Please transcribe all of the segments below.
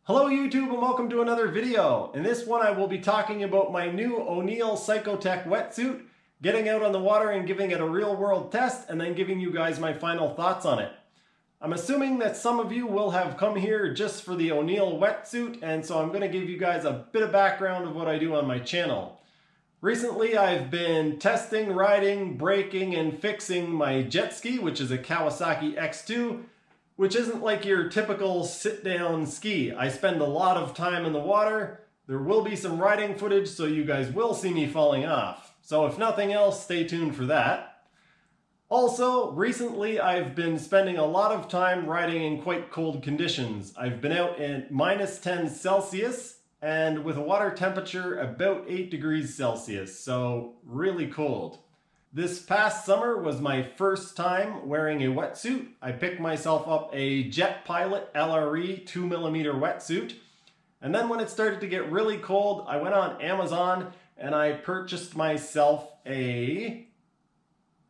Hello YouTube and welcome to another video. In this one I will be talking about my new O'Neill Psychotech wetsuit, getting out on the water and giving it a real world test, and then giving you guys my final thoughts on it. I'm assuming that some of you will have come here just for the O'Neill wetsuit, and so I'm going to give you guys a bit of background of what I do on my channel. Recently I've been testing, riding, braking, and fixing my jet ski, which is a Kawasaki X2, which isn't like your typical sit-down ski. I spend a lot of time in the water. There will be some riding footage, so you guys will see me falling off. So if nothing else, stay tuned for that. Also, recently I've been spending a lot of time riding in quite cold conditions. I've been out at -10 Celsius and with a water temperature about 8 degrees Celsius, so really cold. This past summer was my first time wearing a wetsuit. I picked myself up a Jet Pilot LRE 2mm wetsuit. And then when it started to get really cold, I went on Amazon and I purchased myself a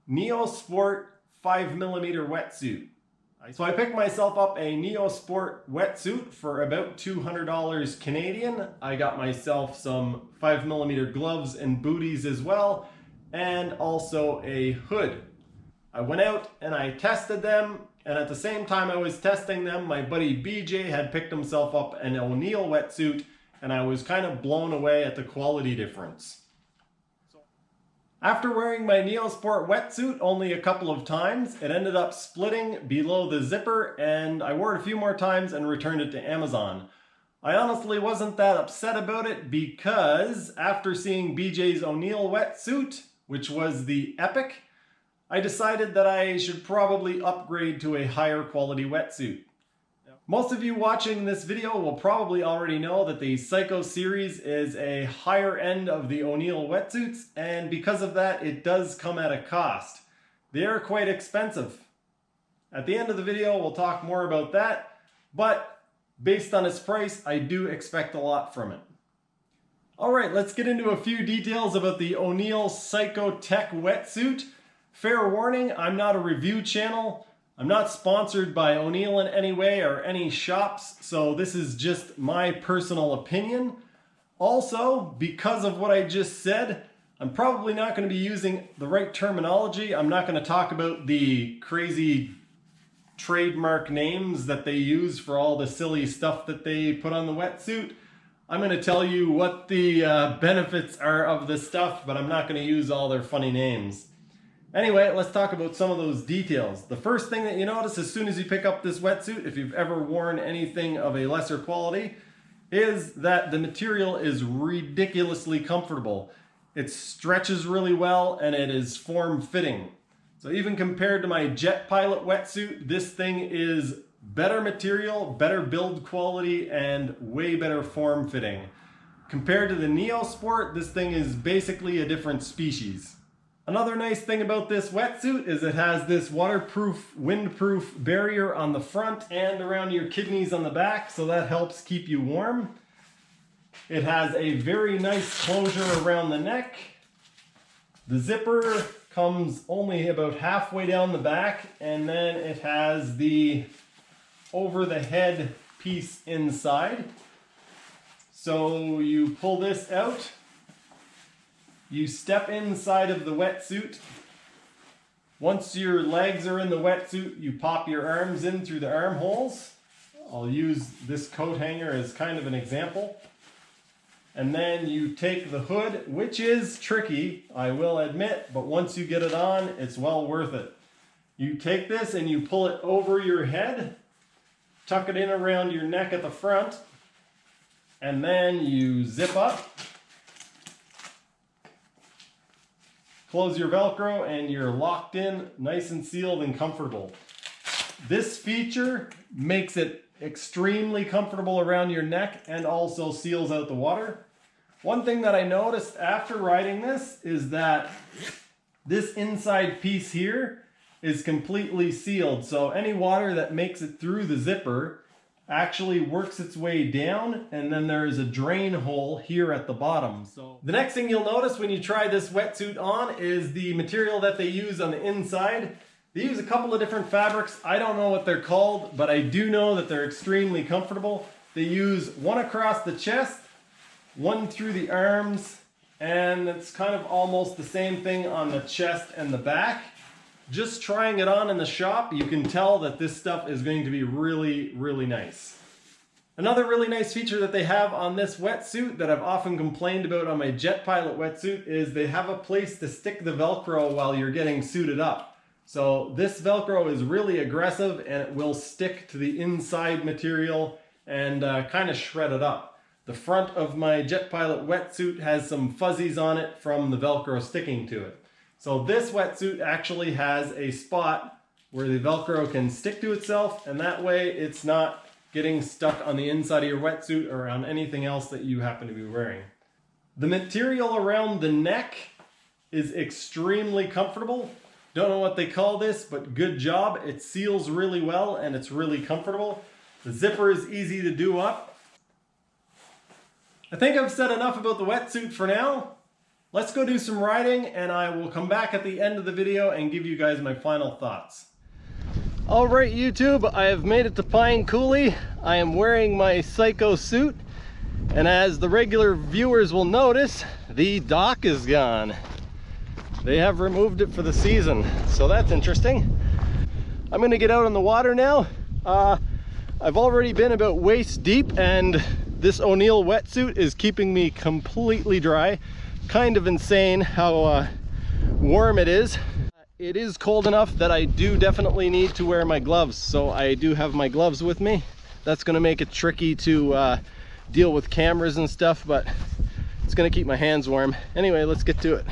Neosport 5mm wetsuit. So I picked myself up a Neosport wetsuit for about $200 Canadian. I got myself some 5mm gloves and booties as well, and also a hood. I went out and I tested them, and at the same time I was testing them, my buddy BJ had picked himself up an O'Neill wetsuit, and I was kind of blown away at the quality difference. After wearing my Neosport wetsuit only a couple of times, it ended up splitting below the zipper, and I wore it a few more times and returned it to Amazon. I honestly wasn't that upset about it because after seeing BJ's O'Neill wetsuit, which was the Epic, I decided that I should probably upgrade to a higher quality wetsuit. Most of you watching this video will probably already know that the Psycho series is a higher end of the O'Neill wetsuits, and because of that it does come at a cost. They are quite expensive. At the end of the video we'll talk more about that, but based on its price I do expect a lot from it. Alright, let's get into a few details about the O'Neill Psychotech wetsuit. Fair warning, I'm not a review channel. I'm not sponsored by O'Neill in any way or any shops, so this is just my personal opinion. Also, because of what I just said, I'm probably not going to be using the right terminology. I'm not going to talk about the crazy trademark names that they use for all the silly stuff that they put on the wetsuit. I'm going to tell you what the benefits are of this stuff, but I'm not going to use all their funny names. Anyway, let's talk about some of those details. The first thing that you notice as soon as you pick up this wetsuit, if you've ever worn anything of a lesser quality, is that the material is ridiculously comfortable. It stretches really well and it is form-fitting. So even compared to my Jet Pilot wetsuit, this thing is better material, better build quality, and way better form fitting. Compared to the Neosport, this thing is basically a different species. Another nice thing about this wetsuit is it has this waterproof, windproof barrier on the front and around your kidneys on the back, so that helps keep you warm. It has a very nice closure around the neck. The zipper comes only about halfway down the back, and then it has the over the head piece inside. So you pull this out, you step inside of the wetsuit. Once your legs are in the wetsuit, you pop your arms in through the armholes. I'll use this coat hanger as kind of an example. And then you take the hood, which is tricky, I will admit, but once you get it on, it's well worth it. You take this and you pull it over your head, tuck it in around your neck at the front, and then you zip up, close your Velcro, and you're locked in, nice and sealed and comfortable. This feature makes it extremely comfortable around your neck and also seals out the water. One thing that I noticed after riding this is that this inside piece here is completely sealed, so any water that makes it through the zipper actually works its way down, and then there is a drain hole here at the bottom. So the next thing you'll notice when you try this wetsuit on is the material that they use on the inside. They use a couple of different fabrics. I don't know what they're called, but I do know that they're extremely comfortable. They use one across the chest, one through the arms, and it's kind of almost the same thing on the chest and the back. Just trying it on in the shop, you can tell that this stuff is going to be really, really nice. Another really nice feature that they have on this wetsuit that I've often complained about on my Jet Pilot wetsuit is they have a place to stick the Velcro while you're getting suited up. So this Velcro is really aggressive and it will stick to the inside material and kind of shred it up. The front of my Jet Pilot wetsuit has some fuzzies on it from the Velcro sticking to it. So this wetsuit actually has a spot where the Velcro can stick to itself, and that way it's not getting stuck on the inside of your wetsuit or on anything else that you happen to be wearing. The material around the neck is extremely comfortable. Don't know what they call this, but good job. It seals really well and it's really comfortable. The zipper is easy to do up. I think I've said enough about the wetsuit for now. Let's go do some riding and I will come back at the end of the video and give you guys my final thoughts. Alright YouTube, I have made it to Pine Coulee. I am wearing my Psycho suit, and as the regular viewers will notice, the dock is gone. They have removed it for the season, so that's interesting. I'm gonna get out on the water now. I've already been about waist deep and this O'Neill wetsuit is keeping me completely dry. Kind of insane how warm it is. It is cold enough that I do definitely need to wear my gloves, so I do have my gloves with me. That's going to make it tricky to deal with cameras and stuff, but it's going to keep my hands warm. Anyway, let's get to it.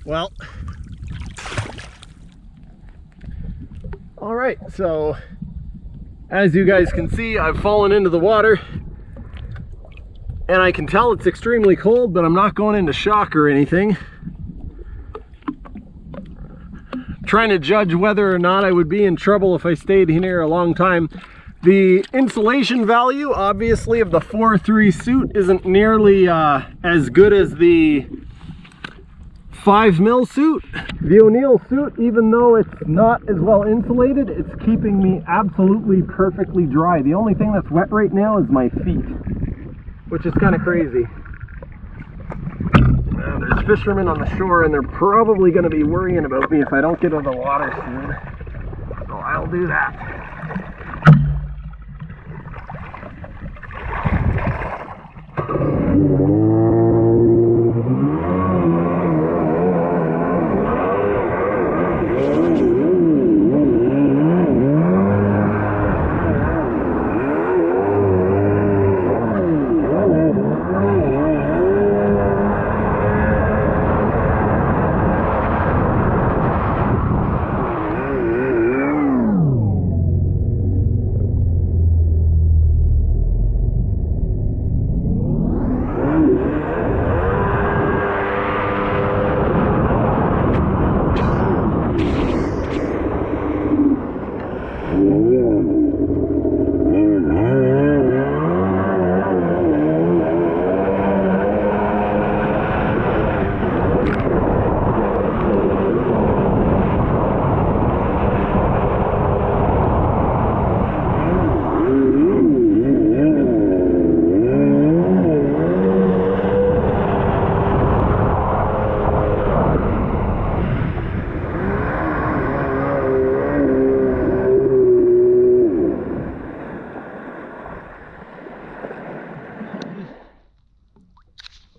Well, all right, so as you guys can see, I've fallen into the water and I can tell it's extremely cold, but I'm not going into shock or anything. Trying to judge whether or not I would be in trouble if I stayed in here a long time. The insulation value, obviously, of the 4.3 suit isn't nearly as good as the 5mm suit. The O'Neill suit, even though it's not as well insulated, it's keeping me absolutely perfectly dry. The only thing that's wet right now is my feet, which is kind of crazy. There's fishermen on the shore and they're probably going to be worrying about me if I don't get out of the water soon. So I'll do that.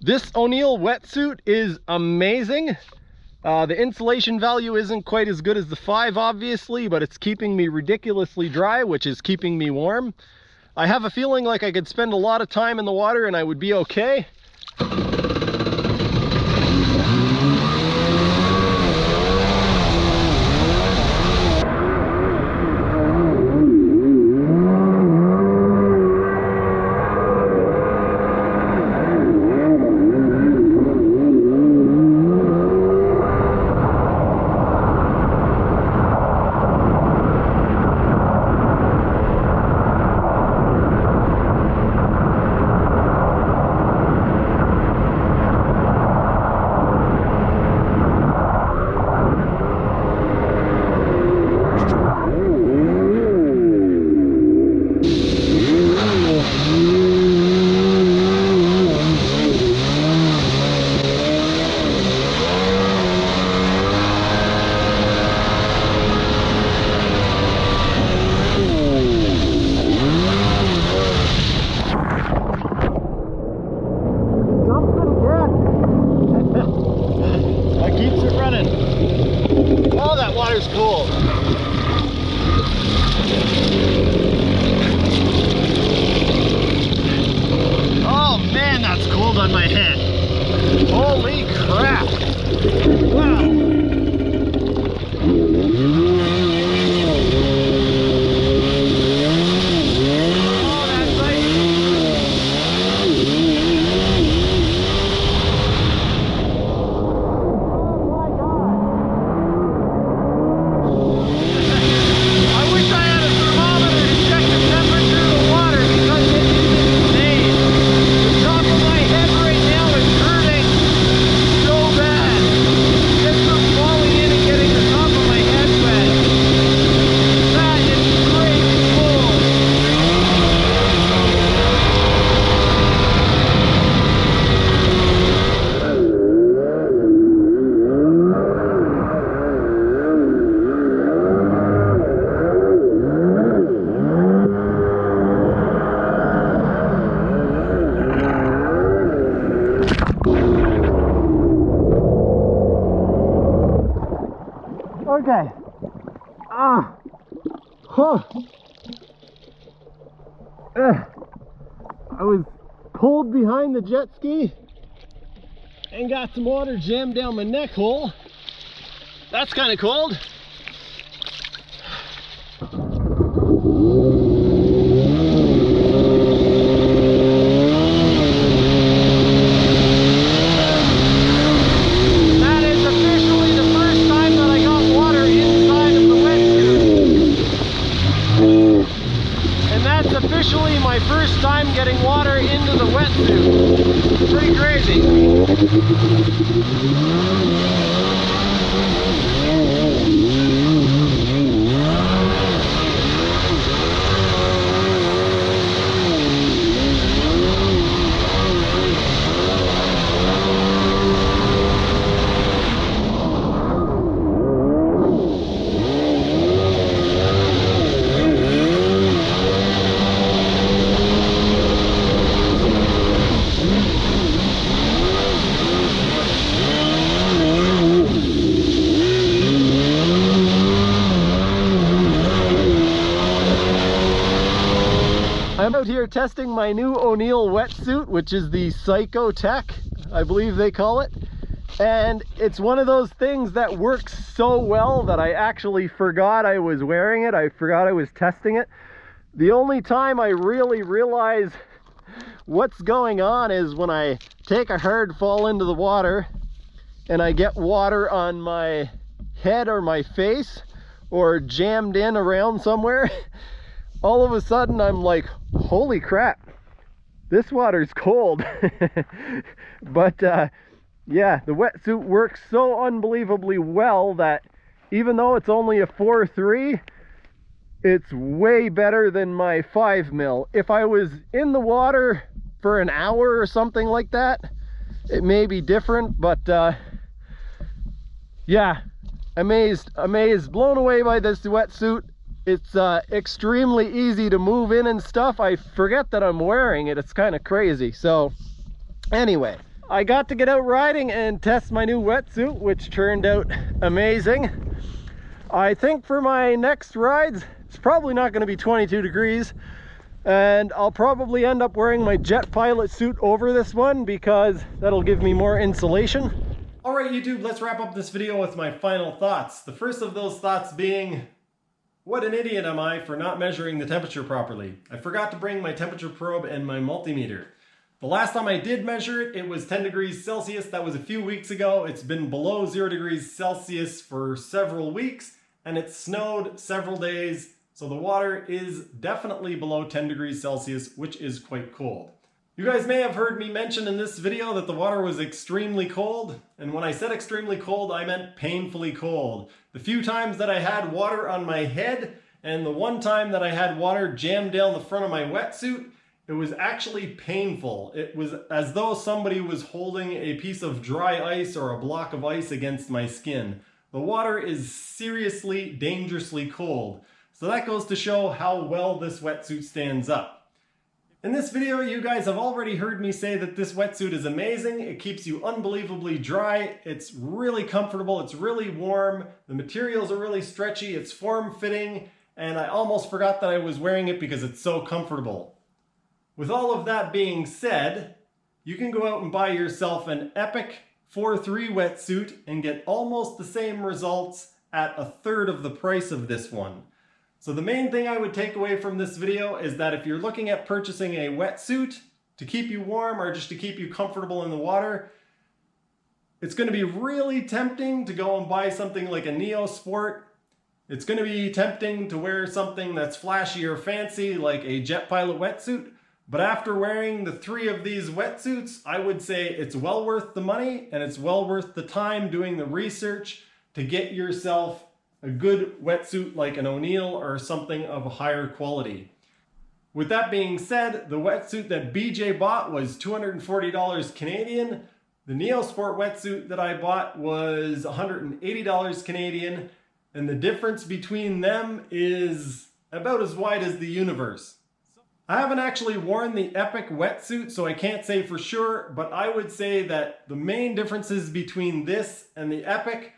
This O'Neill wetsuit is amazing. The insulation value isn't quite as good as the 5, obviously, but it's keeping me ridiculously dry, which is keeping me warm. I have a feeling like I could spend a lot of time in the water and I would be okay. Cold. Oh man, that's cold on my head. Holy crap. Wow. Okay. I was cold behind the jet ski and got some water jammed down my neck hole. That's kind of cold. Officially my first time getting water into the wetsuit. Pretty crazy. I'm out here testing my new O'Neill wetsuit, which is the Psycho Tech, I believe they call it. And it's one of those things that works so well that I actually forgot I was wearing it. I forgot I was testing it. The only time I really realize what's going on is when I take a hard fall into the water and I get water on my head or my face or jammed in around somewhere. All of a sudden I'm like, holy crap, this water's cold. But yeah, the wetsuit works so unbelievably well that even though it's only a 4.3, it's way better than my 5 mil. If I was in the water for an hour or something like that, it may be different, but yeah, amazed, blown away by this wetsuit. It's extremely easy to move in and stuff. I forget that I'm wearing it. It's kind of crazy. So anyway, I got to get out riding and test my new wetsuit, which turned out amazing. I think for my next rides, it's probably not going to be 22 degrees. And I'll probably end up wearing my jet pilot suit over this one because that'll give me more insulation. Alright YouTube, let's wrap up this video with my final thoughts. The first of those thoughts being, what an idiot am I for not measuring the temperature properly. I forgot to bring my temperature probe and my multimeter. The last time I did measure it, it was 10 degrees Celsius. That was a few weeks ago. It's been below 0 degrees Celsius for several weeks, and it snowed several days. So the water is definitely below 10 degrees Celsius, which is quite cold. You guys may have heard me mention in this video that the water was extremely cold. And when I said extremely cold, I meant painfully cold. The few times that I had water on my head, and the one time that I had water jammed down the front of my wetsuit, it was actually painful. It was as though somebody was holding a piece of dry ice or a block of ice against my skin. The water is seriously, dangerously cold. So that goes to show how well this wetsuit stands up. In this video, you guys have already heard me say that this wetsuit is amazing. It keeps you unbelievably dry. It's really comfortable. It's really warm. The materials are really stretchy. It's form-fitting. And I almost forgot that I was wearing it because it's so comfortable. With all of that being said, you can go out and buy yourself an epic 4-3 wetsuit and get almost the same results at a third of the price of this one. So the main thing I would take away from this video is that if you're looking at purchasing a wetsuit to keep you warm or just to keep you comfortable in the water, it's going to be really tempting to go and buy something like a Neo Sport. It's going to be tempting to wear something that's flashy or fancy like a Jet Pilot wetsuit. But after wearing the 3 of these wetsuits, I would say it's well worth the money and it's well worth the time doing the research to get yourself a good wetsuit like an O'Neill or something of a higher quality. With that being said, the wetsuit that BJ bought was $240 Canadian. The Neo Sport wetsuit that I bought was $180 Canadian. And the difference between them is about as wide as the universe. I haven't actually worn the Epic wetsuit, so I can't say for sure, but I would say that the main differences between this and the Epic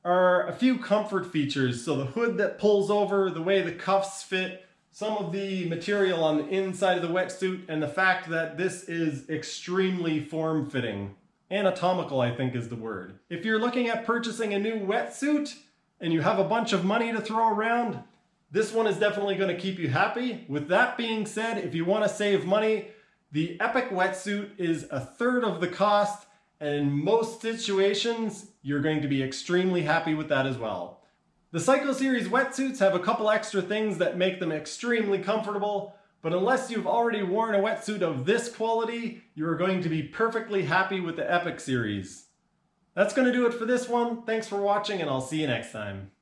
are a few comfort features. So the hood that pulls over, the way the cuffs fit, some of the material on the inside of the wetsuit, and the fact that this is extremely form-fitting. Anatomical, I think is the word. If you're looking at purchasing a new wetsuit and you have a bunch of money to throw around, this one is definitely going to keep you happy. With that being said, if you want to save money, the Epic wetsuit is a third of the cost, and in most situations, you're going to be extremely happy with that as well. The Cycle Series wetsuits have a couple extra things that make them extremely comfortable, but unless you've already worn a wetsuit of this quality, you're going to be perfectly happy with the Epic series. That's going to do it for this one. Thanks for watching, and I'll see you next time.